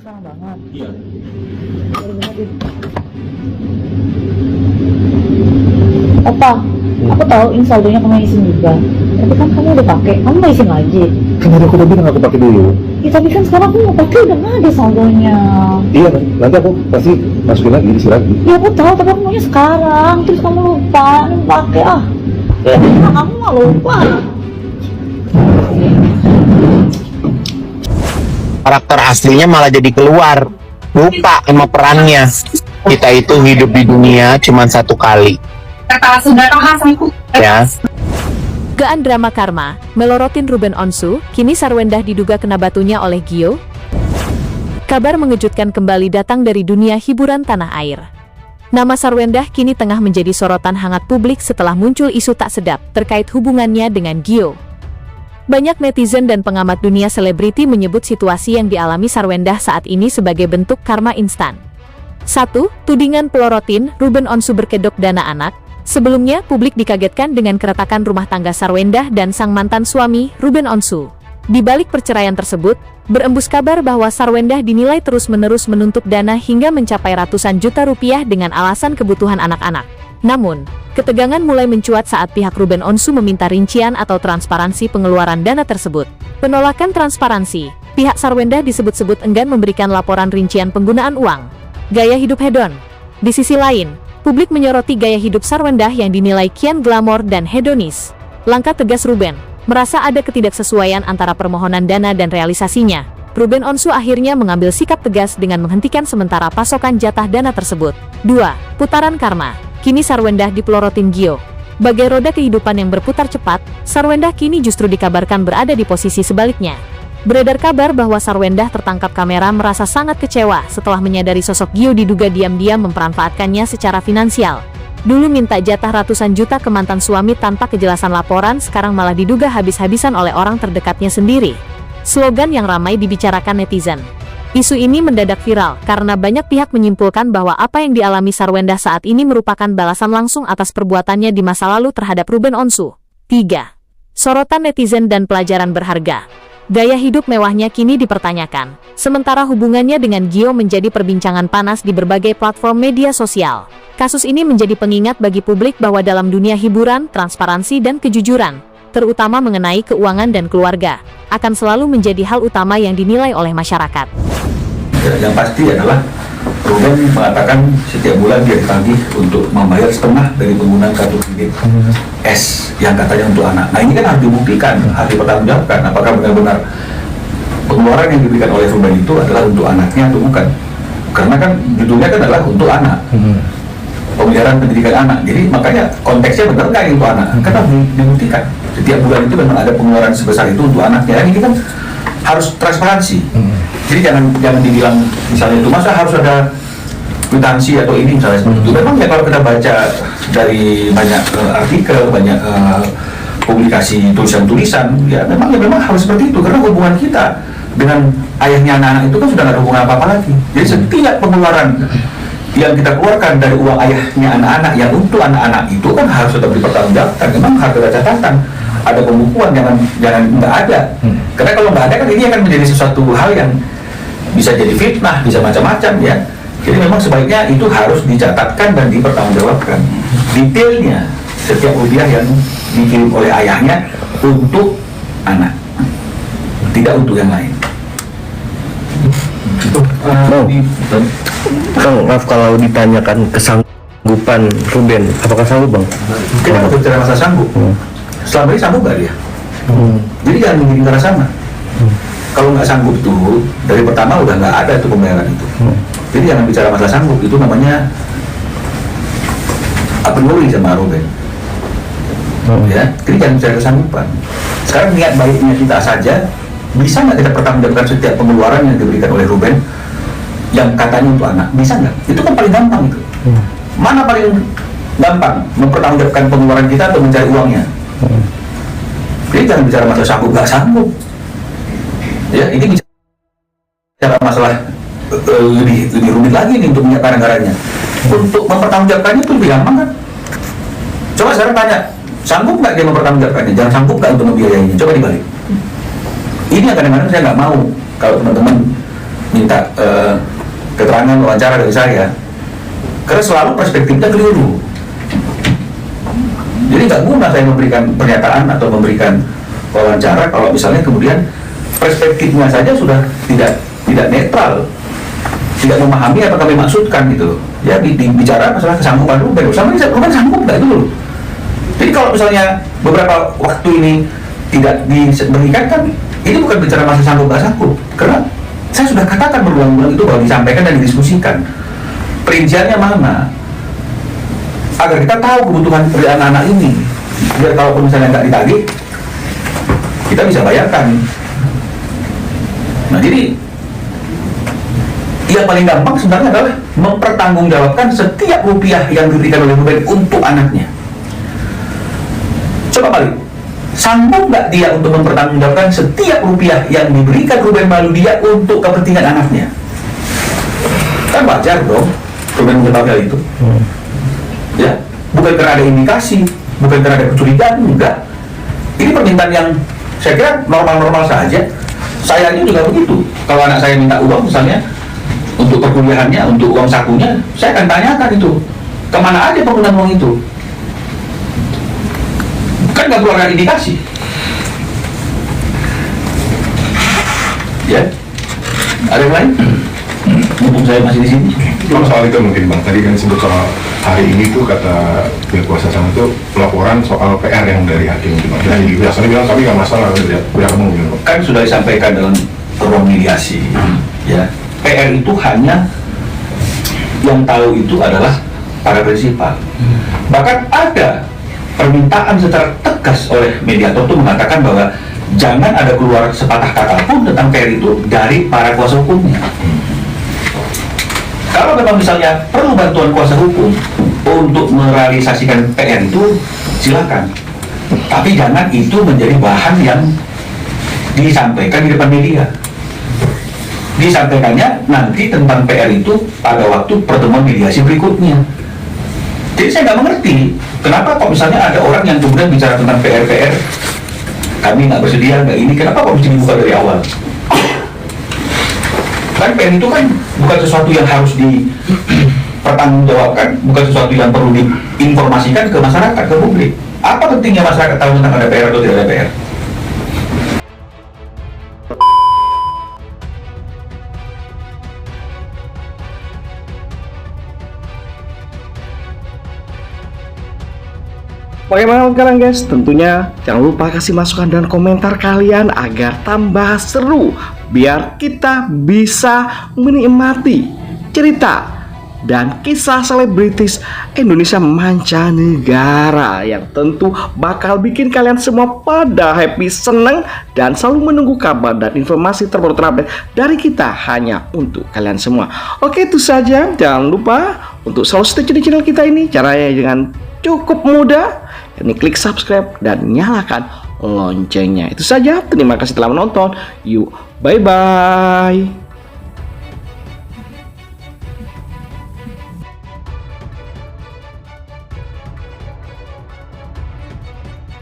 sekarang banget. Iya. Baru banget itu. Opa, aku tahu ini saldonya kamu isin juga. Tapi kan kamu udah pakai, kamu mau isin lagi. Kan tadi aku udah bilang aku pakai dulu. Ya tapi kan sekarang aku mau pakai udah nggak ada saldonya. Iya kan, nanti aku pasti masukin lagi, isi lagi. Ya aku tahu, tapi aku maunya sekarang. Terus kamu lupa, ini pakai ah. Ya nah, kamu nggak lupa. Karakter aslinya malah jadi keluar, lupa sama perannya. Kita itu hidup di dunia cuma satu kali. Kata saudara Hasanku. Ya. Dugaan drama karma, melorotin Ruben Onsu, kini Sarwendah diduga kena batunya oleh Gio. Kabar mengejutkan kembali datang dari dunia hiburan tanah air. Nama Sarwendah kini tengah menjadi sorotan hangat publik setelah muncul isu tak sedap terkait hubungannya dengan Gio. Banyak netizen dan pengamat dunia selebriti menyebut situasi yang dialami Sarwendah saat ini sebagai bentuk karma instan. 1. Tudingan pelorotin, Ruben Onsu berkedok dana anak. Sebelumnya, publik dikagetkan dengan keretakan rumah tangga Sarwendah dan sang mantan suami, Ruben Onsu. Di balik perceraian tersebut, berembus kabar bahwa Sarwendah dinilai terus-menerus menuntut dana hingga mencapai ratusan juta rupiah dengan alasan kebutuhan anak-anak. Namun, ketegangan mulai mencuat saat pihak Ruben Onsu meminta rincian atau transparansi pengeluaran dana tersebut. Penolakan transparansi, pihak Sarwendah disebut-sebut enggan memberikan laporan rincian penggunaan uang. Gaya hidup hedon. Di sisi lain, publik menyoroti gaya hidup Sarwendah yang dinilai kian glamor dan hedonis. Langkah tegas Ruben, merasa ada ketidaksesuaian antara permohonan dana dan realisasinya. Ruben Onsu akhirnya mengambil sikap tegas dengan menghentikan sementara pasokan jatah dana tersebut. 2. Putaran karma. Kini Sarwendah dipelorotin Gio. Bagai roda kehidupan yang berputar cepat, Sarwendah kini justru dikabarkan berada di posisi sebaliknya. Beredar kabar bahwa Sarwendah tertangkap kamera merasa sangat kecewa setelah menyadari sosok Gio diduga diam-diam memperanfaatkannya secara finansial. Dulu minta jatah ratusan juta ke mantan suami tanpa kejelasan laporan, sekarang malah diduga habis-habisan oleh orang terdekatnya sendiri. Slogan yang ramai dibicarakan netizen. Isu ini mendadak viral karena banyak pihak menyimpulkan bahwa apa yang dialami Sarwendah saat ini merupakan balasan langsung atas perbuatannya di masa lalu terhadap Ruben Onsu. 3. Sorotan netizen dan pelajaran berharga. Gaya hidup mewahnya kini dipertanyakan, sementara hubungannya dengan Gio menjadi perbincangan panas di berbagai platform media sosial. Kasus ini menjadi pengingat bagi publik bahwa dalam dunia hiburan, transparansi dan kejujuran, terutama mengenai keuangan dan keluarga, akan selalu menjadi hal utama yang dinilai oleh masyarakat. Yang pasti adalah Ruben mengatakan setiap bulan dia ditagih untuk membayar setengah dari penggunaan kartu kredit S yang katanya untuk anak. Nah ini kan harus dibuktikan, harus dipertanggungjawabkan apakah benar-benar pengeluaran yang diberikan oleh Ruben itu adalah untuk anaknya atau bukan. Karena kan judulnya kan adalah untuk anak, pemeliharaan pendidikan anak. Jadi makanya konteksnya benar nggak untuk anak? Kan harus dibuktikan. Setiap bulan itu memang ada pengeluaran sebesar itu untuk anaknya. Ini kan harus transparansi. Jadi jangan dibilang misalnya itu masa harus ada kwitansi atau ini misalnya seperti itu. Memang ya kalau kita baca dari banyak artikel, banyak publikasi tulisan-tulisan, ya memang harus seperti itu karena hubungan kita dengan ayahnya anak-anak itu kan sudah nggak ada hubungan apa-apa lagi. Jadi setiap pengeluaran yang kita keluarkan dari uang ayahnya anak-anak yang untuk anak-anak itu kan harus tetap dipertanggungjawabkan. Memang harus ada catatan, ada pembukuan, jangan nggak ada. Karena kalau nggak ada kan ini akan menjadi sesuatu hal yang bisa jadi fitnah, bisa macam-macam ya. Jadi memang sebaiknya itu harus dicatatkan dan dipertanggungjawabkan detailnya setiap rupiah yang dikirim oleh ayahnya untuk anak, tidak untuk yang lain. Bang, maaf kalau ditanyakan kesanggupan Ruben, apakah sanggup bang? Kita bicara masa sanggup. Selama ini sanggup nggak dia? Jadi jangan mengirim ke arah sana. Kalau nggak sanggup itu dari pertama udah nggak ada itu pembayaran itu. Jadi jangan bicara masalah sanggup, itu namanya a priori sama Ruben. Ya, jadi jangan bicara kesanggupan. Sekarang niat baiknya kita saja, bisa nggak kita pertanggungjawabkan setiap pengeluaran yang diberikan oleh Ruben yang katanya untuk anak? Bisa nggak? Itu kan paling gampang itu. Mana paling gampang mempertanggungjawabkan pengeluaran kita atau mencari uangnya? Jadi jangan bicara masalah sanggup nggak sanggup. Ya, ini bicara masalah lebih rumit lagi nih untuk menyiapkan anggarannya. Untuk mempertanggungjawabkannya itu lebih gampang kan? Coba sekarang tanya, sanggup nggak dia mempertanggungjawabkannya? Jangan sanggup nggak untuk membiayainya? Coba dibalik. Ini yang kadang-kadang saya nggak mau kalau teman-teman minta keterangan wawancara dari saya, karena selalu perspektifnya keliru. Jadi nggak guna saya memberikan pernyataan atau memberikan wawancara kalau misalnya kemudian perspektifnya saja sudah tidak netral, tidak memahami apa kami maksudkan gitu. Ya bicara masalah kesanggupan Ruben, sama ini Ruben sanggup nggak dulu. Jadi kalau misalnya beberapa waktu ini tidak diberikan, kan ini bukan bicara masa sanggup nggak sanggup, karena saya sudah katakan berulang-ulang itu bahwa disampaikan dan didiskusikan. Perinciannya mana? Agar kita tahu kebutuhan dari anak-anak ini, biar kalaupun misalnya nggak ditagih, kita bisa bayarkan. Nah jadi yang paling gampang sebenarnya adalah mempertanggungjawabkan setiap rupiah yang diberikan oleh Ruben untuk anaknya. Coba balik, sanggup nggak dia untuk mempertanggungjawabkan setiap rupiah yang diberikan Ruben Maludia untuk kepentingan anaknya? Kan wajar dong Ruben mengetahui hal itu. Ya, bukan karena ada indikasi, bukan karena ada kecurigaan, enggak. Ini permintaan yang saya kira normal-normal saja. Saya juga begitu. Kalau anak saya minta uang misalnya untuk perkuliahannya, untuk uang sakunya, saya akan tanyakan itu kemana aja penggunaan uang itu. Kan nggak perlu ada indikasi. Ya, ada yang lain? Mumpung saya masih di sini. Kalau soal itu mungkin Bang, tadi kan disebut soal hari ini tuh kata pihak kuasa sama itu pelaporan soal PR yang dari hakim gimana? Jadi biasanya bilang tapi nggak masalah dari pihak kamu gitu. Kan sudah disampaikan dalam ruang mediasi, ya. PR itu hanya yang tahu itu adalah para prinsipal. Bahkan ada permintaan secara tegas oleh mediator itu mengatakan bahwa jangan ada keluar sepatah kata pun tentang PR itu dari para kuasa hukumnya. Kalau memang misalnya perlu bantuan kuasa hukum untuk merealisasikan PR itu, silakan. Tapi jangan itu menjadi bahan yang disampaikan di depan media. Disampaikannya nanti tentang PR itu pada waktu pertemuan mediasi berikutnya. Jadi saya nggak mengerti kenapa kok misalnya ada orang yang kemudian bicara tentang PR, kami nggak bersedia, nggak ini, kenapa kok mesti dibuka dari awal? Kan PR itu kan bukan sesuatu yang harus dipertanggungjawabkan, bukan sesuatu yang perlu diinformasikan ke masyarakat, ke publik. Apa pentingnya masyarakat tahu tentang ada PR atau tidak ada PR? Bagaimana sekarang guys? Tentunya jangan lupa kasih masukan dan komentar kalian agar tambah seru, biar kita bisa menikmati cerita dan kisah selebritis Indonesia mancanegara yang tentu bakal bikin kalian semua pada happy, seneng, dan selalu menunggu kabar dan informasi terbaru terupdate dari kita hanya untuk kalian semua. Oke, itu saja. Jangan lupa untuk selalu stay di channel kita ini. Caranya dengan cukup mudah, yakni klik subscribe dan nyalakan loncengnya. Itu saja. Terima kasih telah menonton. Yuk, bye-bye.